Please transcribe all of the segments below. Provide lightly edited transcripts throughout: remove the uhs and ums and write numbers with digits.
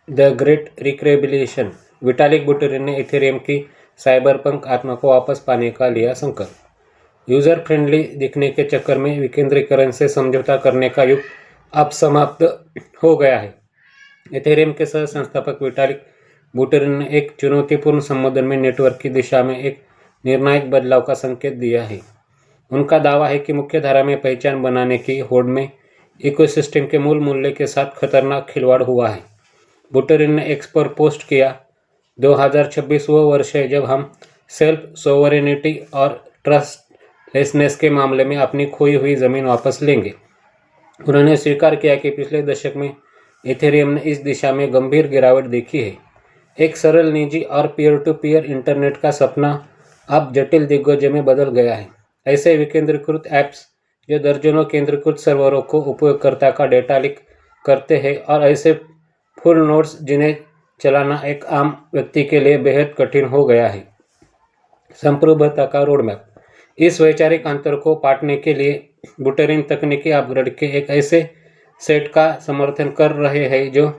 The great rehabilitation. Vitalik Buterin ने Ethereum की cyberpunk आत्मा को वापस पाने का लिया संकल्प। यूजर फ्रेंडली दिखने के चक्कर में विकेंद्रीकरण से समझौता करने का युग अब समाप्त हो गया है। इथेरियम के सह संस्थापक विटालिक बुटेरिन ने एक चुनौतीपूर्ण संबोधन में नेटवर्क की दिशा में एक निर्णायक बदलाव का संकेत दिया है। उनका दावा है कि मुख्यधारा में पहचान बनाने की होड़ में इकोसिस्टम के मूल मूल्य के साथ खतरनाक खिलवाड़ हुआ है। बुटेरिन ने एक्स पर पोस्ट किया, 2026 वो वर्ष है जब हम सेल्फ सोवरेनिटी और ट्रस्टलेसनेस के मामले में अपनी खोई हुई ज़मीन वापस लेंगे। उन्होंने स्वीकार किया कि पिछले दशक में इथेरियम ने इस दिशा में गंभीर गिरावट देखी है। एक सरल निजी और पीयर टू पीयर इंटरनेट का सपना अब जटिल दिग्गजों में बदल गया है। ऐसे विकेंद्रीकृत ऐप्स जो दर्जनों केंद्रीकृत सर्वरों को उपयोगकर्ता का डेटा लीक करते हैं और ऐसे फुल नोड्स जिन्हें चलाना एक आम व्यक्ति के लिए बेहद कठिन हो गया है। संप्रभुता का रोडमैप। इस वैचारिक अंतर को पाटने के लिए बुटेरिन तकनीकी अपग्रेड के एक ऐसे सेट का समर्थन कर रहे हैं जो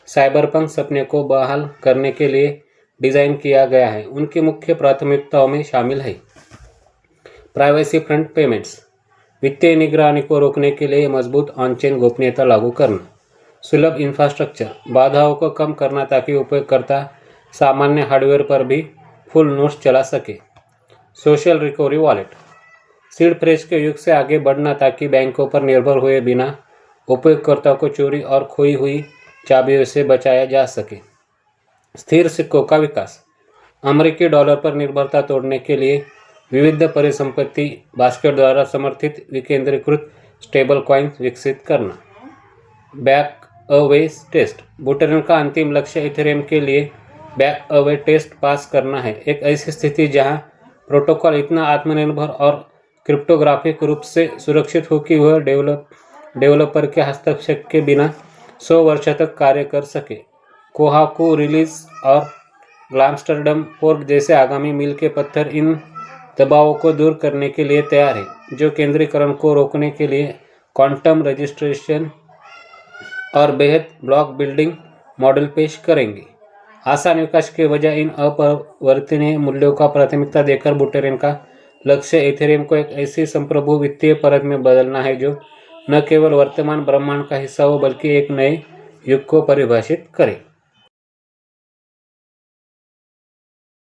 साइबरपंक सपने को बहाल करने के लिए डिज़ाइन किया गया है। उनकी मुख्य प्राथमिकताओं में शामिल है प्राइवेसी फ्रंट पेमेंट्स, वित्तीय निगरानी को रोकने के लिए मजबूत ऑन-चेन गोपनीयता लागू करना, सुलभ इंफ्रास्ट्रक्चर, बाधाओं को कम करना ताकि उपयोगकर्ता सामान्य हार्डवेयर पर भी फुल नोड्स चला सके, social recovery wallet, seed phrase के युग से आगे बढ़ना ताकि बैंकों पर निर्भर हुए बिना उपयोगकर्ता को चोरी और खोई हुई चाबियों से बचाया जा सके, स्थिर सिक्कों का विकास, अमेरिकी डॉलर पर निर्भरता तोड़ने के लिए विविध परिसंपत्ति बास्केट द्वारा समर्थित विकेंद्रीकृत स्टेबल कॉइन्स विकसित करना, बैक अवे टेस्ट। बुटेरिन का अंतिम लक्ष्य इथेरियम के लिए बैक अवे टेस्ट पास करना है, एक ऐसी स्थिति जहां प्रोटोकॉल इतना आत्मनिर्भर और क्रिप्टोग्राफिक रूप से सुरक्षित हो कि वह डेवलपर के हस्तक्षेप के बिना 100 वर्ष तक कार्य कर सके। कोहाकू रिलीज और ग्लामस्टरडम फोर्क जैसे आगामी मील के पत्थर इन दबावों को दूर करने के लिए तैयार है, जो केंद्रीकरण को रोकने के लिए क्वांटम रजिस्ट्रेशन और बेहद ब्लॉक बिल्डिंग मॉडल पेश करेंगे। आसान विकास के बजाय इन अपरिवर्तनीय मूल्यों का प्राथमिकता देकर बुटेरिन का लक्ष्य इथेरियम को एक ऐसी संप्रभु वित्तीय परत में बदलना है जो न केवल वर्तमान ब्रह्मांड का हिस्सा हो बल्कि एक नए युग को परिभाषित करे।